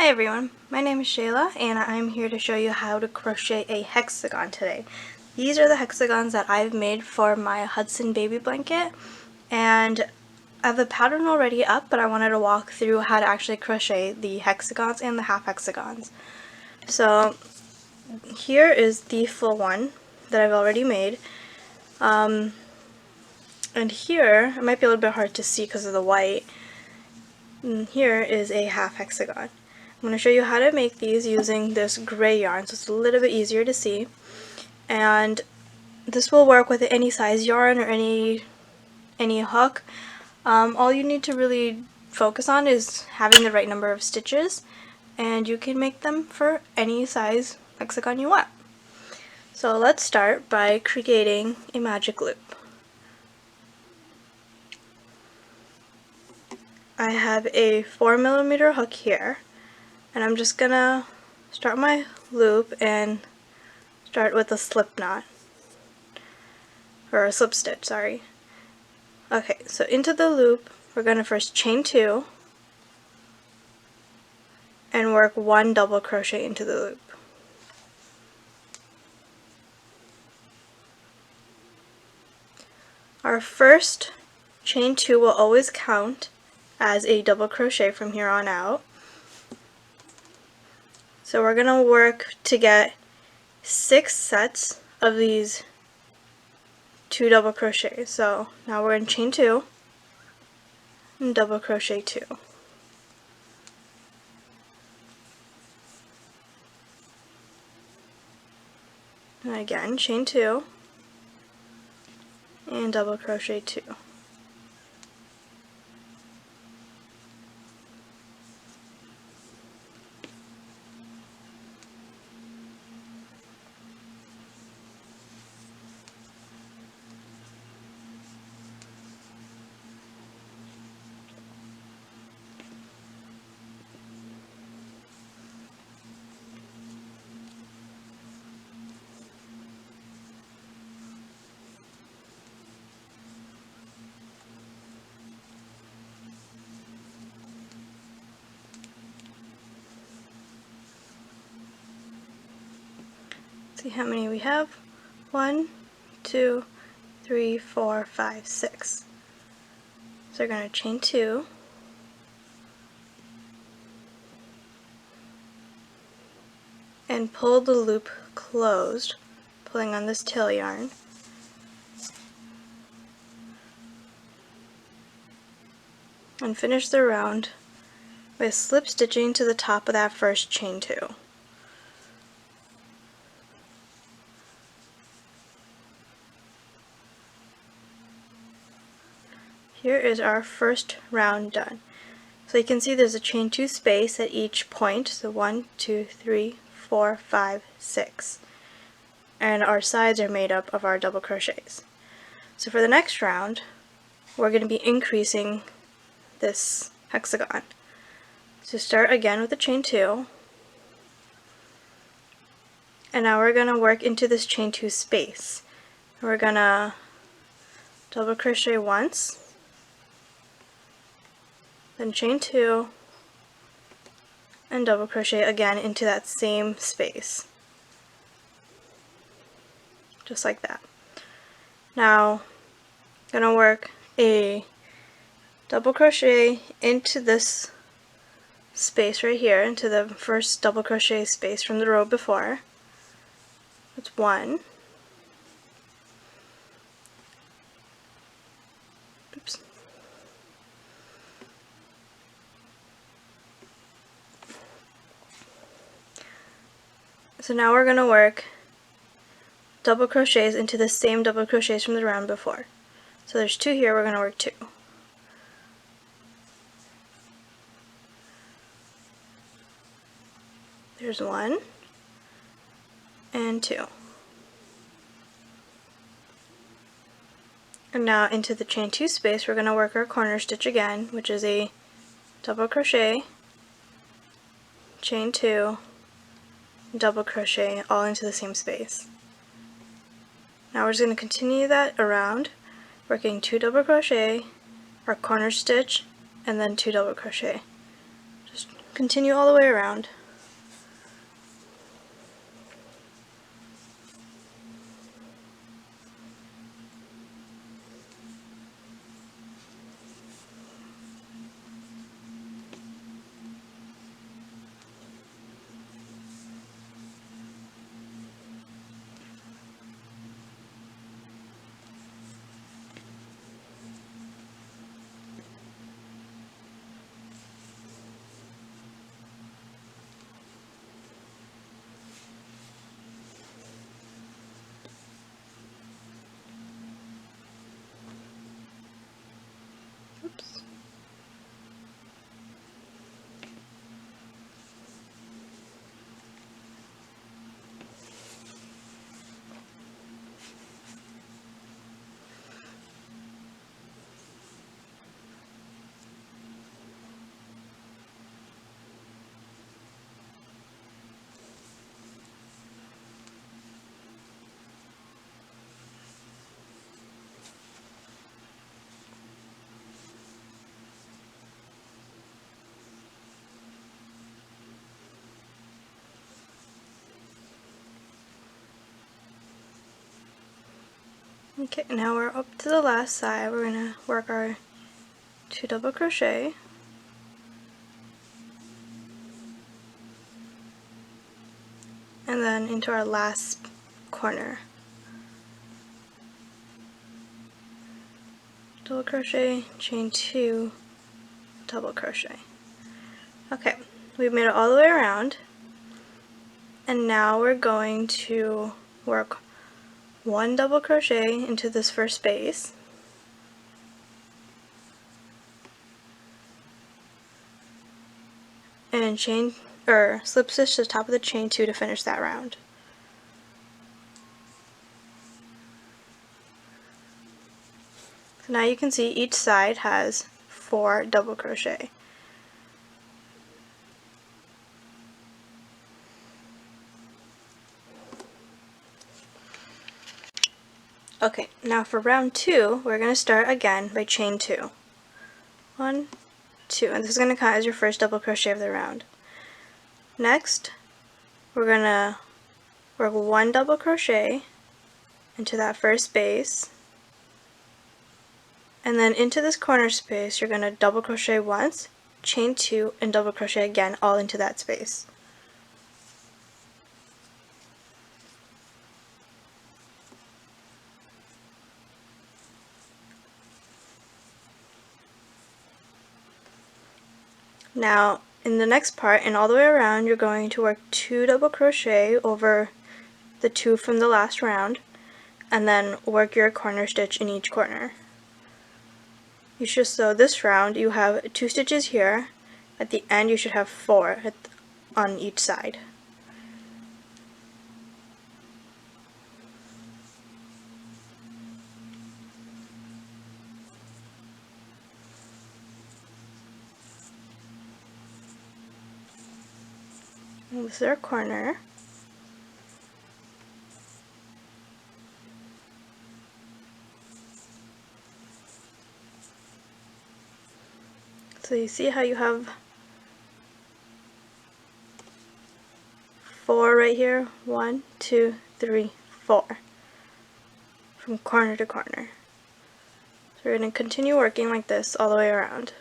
Hi everyone, my name is Shayla and I'm here to show you how to crochet a hexagon today. These are the hexagons that I've made for my Hudson Baby Blanket, and I have the pattern already up, but I wanted to walk through how to actually crochet the hexagons and the half hexagons. So here is the full one that I've already made. And here, it might be a little bit hard to see because of the white, and here is a half hexagon. I'm going to show you how to make these using this gray yarn, so it's a little bit easier to see. And this will work with any size yarn or any hook. All you need to really focus on is having the right number of stitches, and you can make them for any size hexagon you want. So let's start by creating a magic loop. I have a 4mm hook here, and I'm just gonna start my loop and start with a slip knot, or a slip stitch, sorry. Okay, so into the loop we're gonna first chain 2 and work 1 double crochet into the loop. Our first chain 2 will always count as a double crochet from here on out. So we're going to work to get 6 sets of these 2 double crochets. So now we're going to chain 2 and double crochet 2. And again, chain 2 and double crochet 2. See how many we have? 1, 2, 3, 4, 5, 6. So we're going to chain 2 and pull the loop closed, pulling on this tail yarn. And finish the round by slip stitching to the top of that first chain 2. Here is our first round done. So you can see there's a chain 2 space at each point, so 1, 2, 3, 4, 5, 6. And our sides are made up of our double crochets. So for the next round, we're going to be increasing this hexagon. So start again with the chain 2, and now we're going to work into this chain 2 space. We're going to double crochet once, then chain 2, and double crochet again into that same space. Just like that. Now, I'm going to work a double crochet into this space right here, into the first double crochet space from the row before. That's 1. Oops. So now we're going to work double crochets into the same double crochets from the round before. So there's 2 here, we're going to work 2. There's 1 and 2. And now into the chain 2 space we're going to work our corner stitch again, which is a double crochet, chain 2, double crochet all into the same space. Now we're just going to continue that around, working 2 double crochet, our corner stitch, and then 2 double crochet. Just continue all the way around. Oops. Okay, now we're up to the last side. We're going to work our 2 double crochet, and then into our last corner. Double crochet, chain 2, double crochet. Okay, we've made it all the way around, and now we're going to work 1 double crochet into this first space, and chain or slip stitch to the top of the chain 2 to finish that round. So now you can see each side has 4 double crochet. Okay, now for round 2, we're going to start again by chain 2. 1, 2, and this is going to count as your first double crochet of the round. Next, we're going to work 1 double crochet into that first space, and then into this corner space you're going to double crochet once, chain 2, and double crochet again, all into that space. Now in the next part and all the way around, you're going to work 2 double crochet over the 2 from the last round, and then work your corner stitch in each corner. You should, so this round you have 2 stitches here. At the end you should have 4 on each side. And this is our corner. So you see how you have 4 right here? 1, 2, 3, 4. From corner to corner. So we're going to continue working like this all the way around.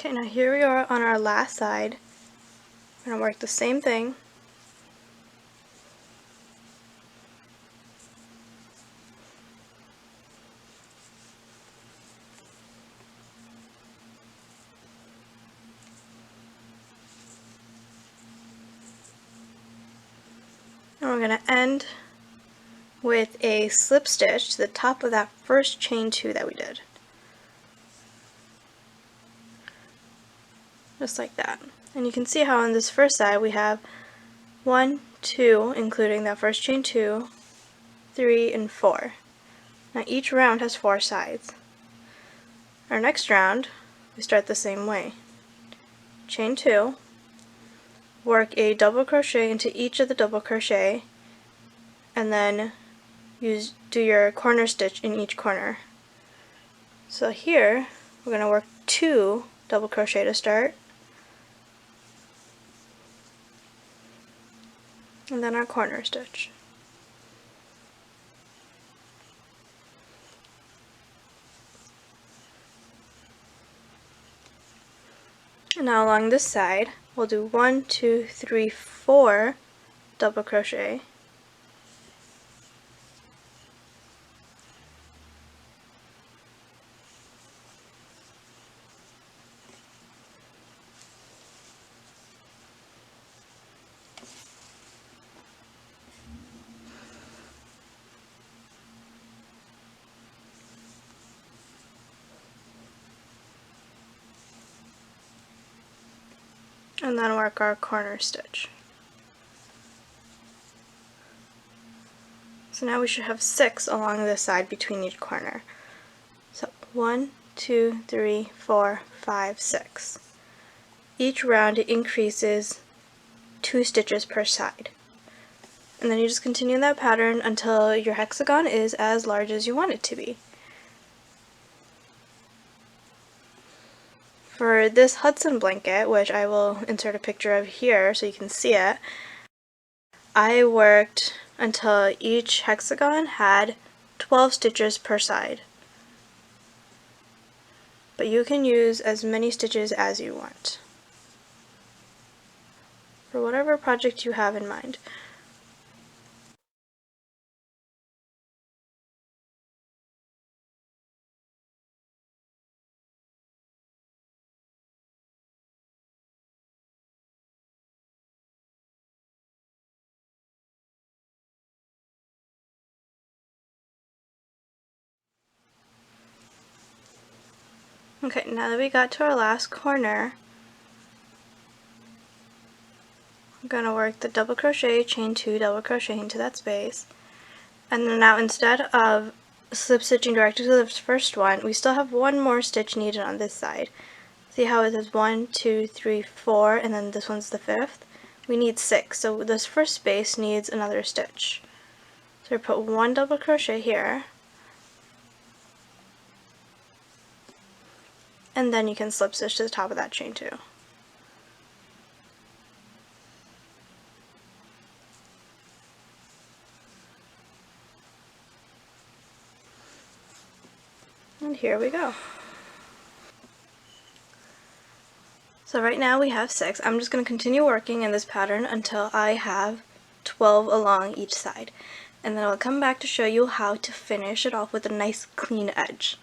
Okay, now here we are on our last side. We're going to work the same thing. we're going to end with a slip stitch to the top of that first chain 2 that we did. Just like that. And you can see how on this first side we have 1, 2, including that first chain 2, 3, and 4. Now each round has 4 sides. Our next round, we start the same way. Chain 2, work a double crochet into each of the double crochet, and then do your corner stitch in each corner. So here, we're going to work 2 double crochet to start, and then our corner stitch. And now along this side, we'll do 1, 2, 3, 4 double crochet, and then work our corner stitch. So now we should have 6 along this side between each corner. So 1, 2, 3, 4, 5, 6. Each round it increases 2 stitches per side. And then you just continue that pattern until your hexagon is as large as you want it to be. For this Hudson blanket, which I will insert a picture of here so you can see it, I worked until each hexagon had 12 stitches per side. But you can use as many stitches as you want for whatever project you have in mind. Okay, now that we got to our last corner, I'm going to work the double crochet, chain 2, double crochet into that space. And then now instead of slip stitching directly to the first one, we still have one more stitch needed on this side. See how it says 1, 2, 3, 4, and then this one's the 5th? We need 6, so this first space needs another stitch. So we put 1 double crochet here, and then you can slip stitch to the top of that chain 2. And here we go. So right now we have 6. I'm just going to continue working in this pattern until I have 12 along each side. And then I'll come back to show you how to finish it off with a nice clean edge.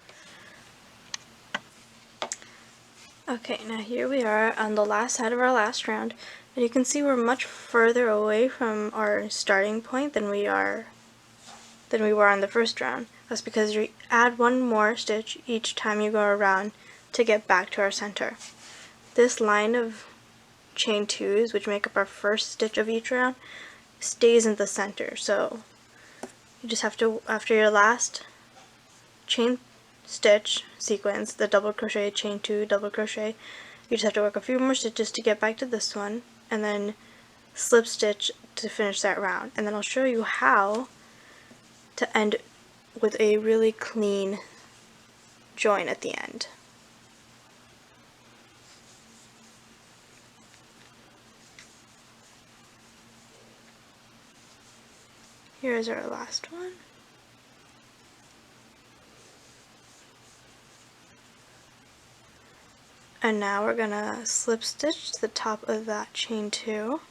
Okay, now here we are on the last side of our last round. And you can see we're much further away from our starting point than we were on the first round. That's because you add one more stitch each time you go around to get back to our center. This line of chain 2s, which make up our first stitch of each round, stays in the center. So you just have to, after your last chain stitch sequence, the double crochet, chain 2, double crochet, you just have to work a few more stitches to get back to this one, and then slip stitch to finish that round. And then I'll show you how to end with a really clean join at the end. Here's our last one. And now we're gonna slip stitch to the top of that chain 2.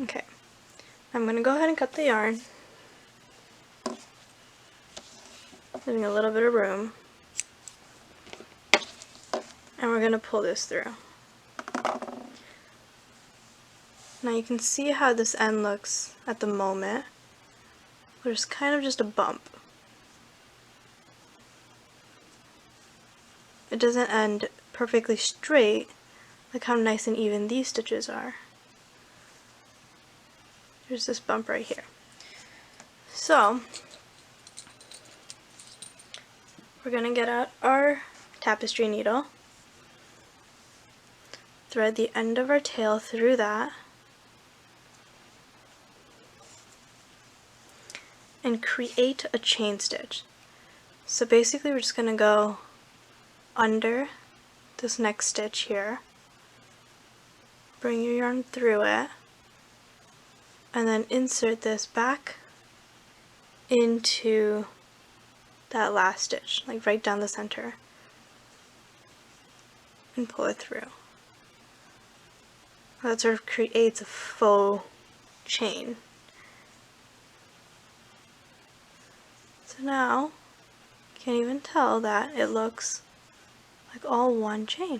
Okay, I'm gonna go ahead and cut the yarn. leaving a little bit of room, and we're going to pull this through. Now you can see how this end looks at the moment. There's kind of just a bump. It doesn't end perfectly straight. Look how nice and even these stitches are. There's this bump right here. So we're going to get out our tapestry needle, thread the end of our tail through that, and create a chain stitch. So basically we're just going to go under this next stitch here, bring your yarn through it, and then insert this back into that last stitch, like right down the center, and pull it through. That sort of creates a faux chain. So now you can't even tell that it looks like all one chain.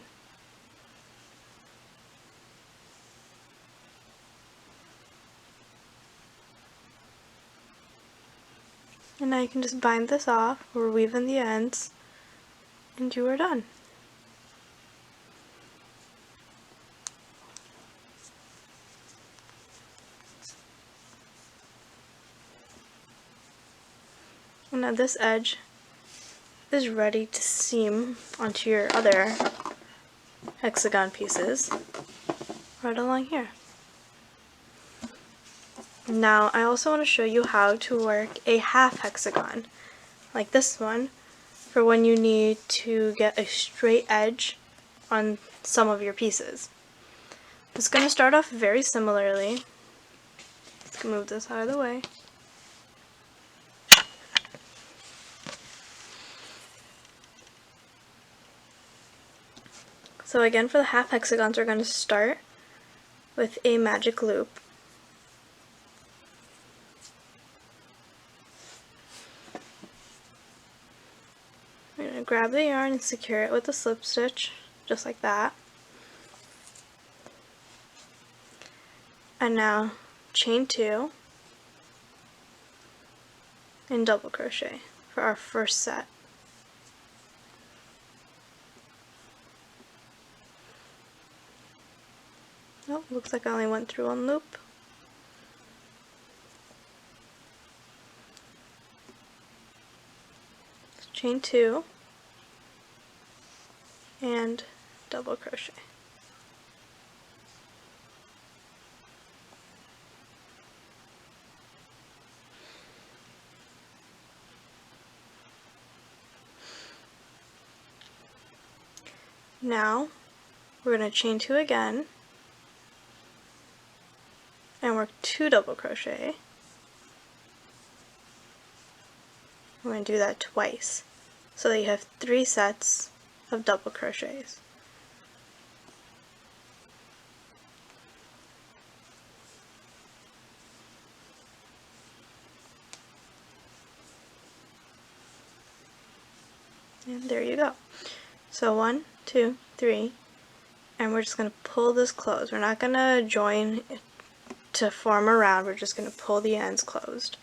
And now you can just bind this off or weave in the ends, and you are done. And now this edge is ready to seam onto your other hexagon pieces right along here. Now I also want to show you how to work a half hexagon, like this one, for when you need to get a straight edge on some of your pieces. It's going to start off very similarly. Let's move this out of the way. So again, for the half hexagons, we're going to start with a magic loop. We're going to grab the yarn and secure it with a slip stitch, just like that. And now chain 2 and double crochet for our first set. Oh, looks like I only went through one loop. So chain 2 and double crochet. Now we're going to chain 2 again and work 2 double crochet. We're going to do that twice so that you have 3 sets of double crochets. And there you go. So 1, 2, 3, and we're just going to pull this closed. We're not going to join to form a round, we're just going to pull the ends closed.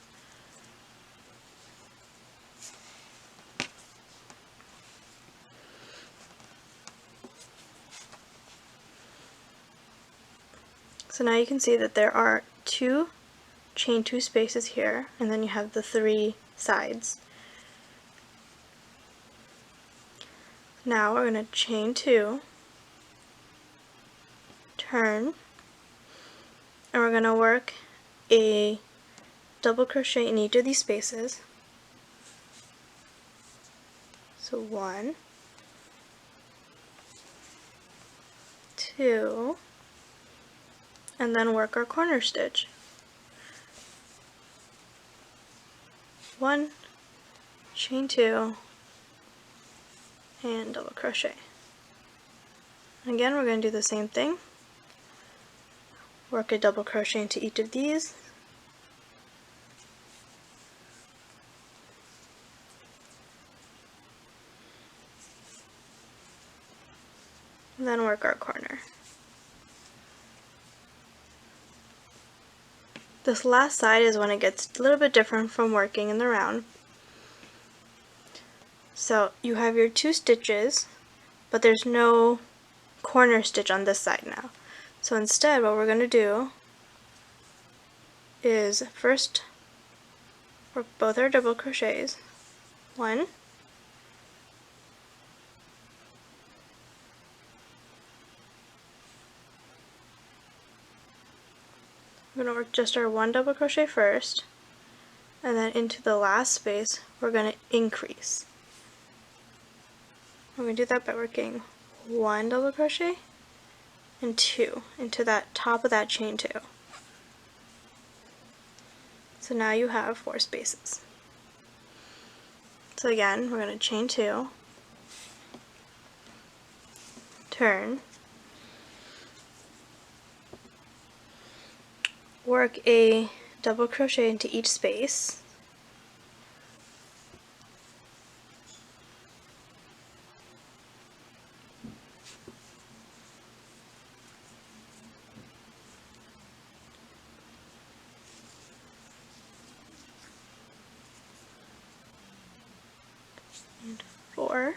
So now you can see that there are 2 chain 2 spaces here, and then you have the 3 sides. Now we're going to chain 2, turn, and we're going to work a double crochet in each of these spaces. So 1, 2, and then work our corner stitch. 1, chain 2, and double crochet. Again, we're going to do the same thing. Work a double crochet into each of these. then work our corner. This last side is when it gets a little bit different from working in the round. So you have your 2 stitches, but there's no corner stitch on this side now. So instead what we're going to do is first work both our double crochets. 1, we're going to work just our 1 double crochet first, and then into the last space we're going to increase. We're going to do that by working 1 double crochet and 2 into that top of that chain 2. So now you have 4 spaces. So again, we're going to chain 2, turn, work a double crochet into each space, and 4,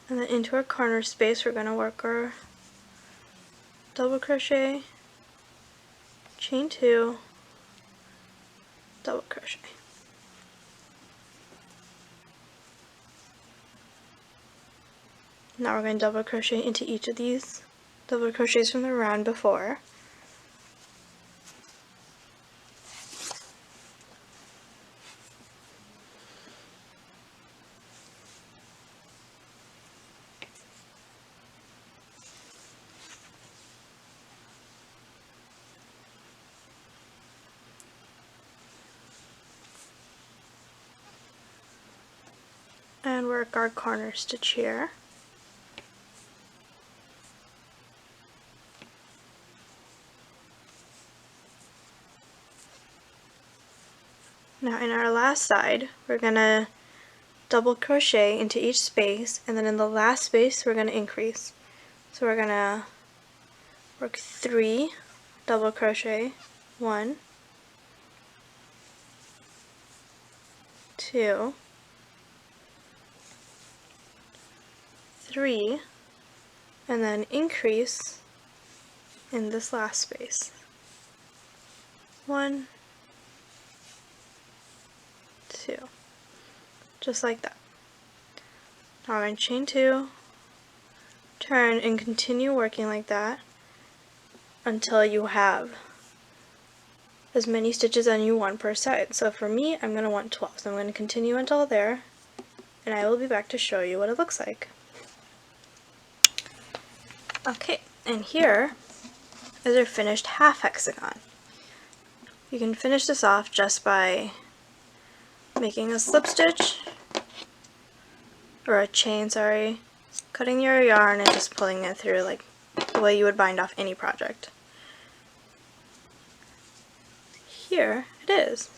and then into our corner space we're going to work our double crochet, chain 2, double crochet. Now we're going to double crochet into each of these double crochets from the round before. And work our corner stitch here. Now in our last side, we're going to double crochet into each space, and then in the last space we're going to increase. So we're going to work 3 double crochet, 1, 2, 3, and then increase in this last space. 1, 2, just like that. Now I'm going to chain 2, turn, and continue working like that until you have as many stitches as you want per side. So for me, I'm going to want 12, so I'm going to continue until there, and I will be back to show you what it looks like. Okay, and here is our finished half hexagon. You can finish this off just by making a slip stitch, or a chain, sorry, cutting your yarn and just pulling it through like the way you would bind off any project. Here it is.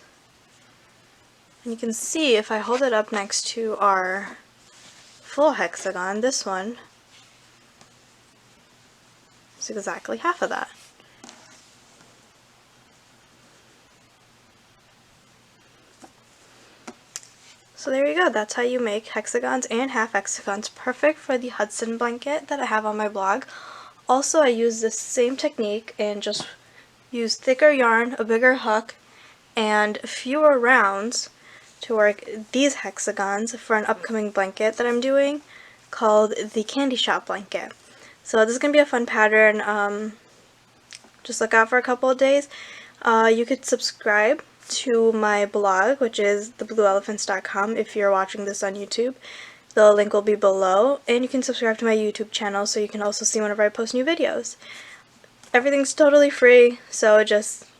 And you can see if I hold it up next to our full hexagon, this one is exactly half of that. So there you go, that's how you make hexagons and half hexagons, perfect for the Hudson blanket that I have on my blog. Also, I use this same technique and just use thicker yarn, a bigger hook, and fewer rounds to work these hexagons for an upcoming blanket that I'm doing called the Candy Shop blanket. So this is going to be a fun pattern. Just look out for a couple of days. You could subscribe to my blog, which is theblueelephants.com, if you're watching this on YouTube. The link will be below, and you can subscribe to my YouTube channel so you can also see whenever I post new videos. Everything's totally free, so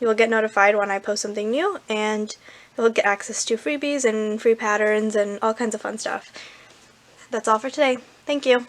you'll get notified when I post something new, and you'll get access to freebies and free patterns and all kinds of fun stuff. That's all for today. Thank you.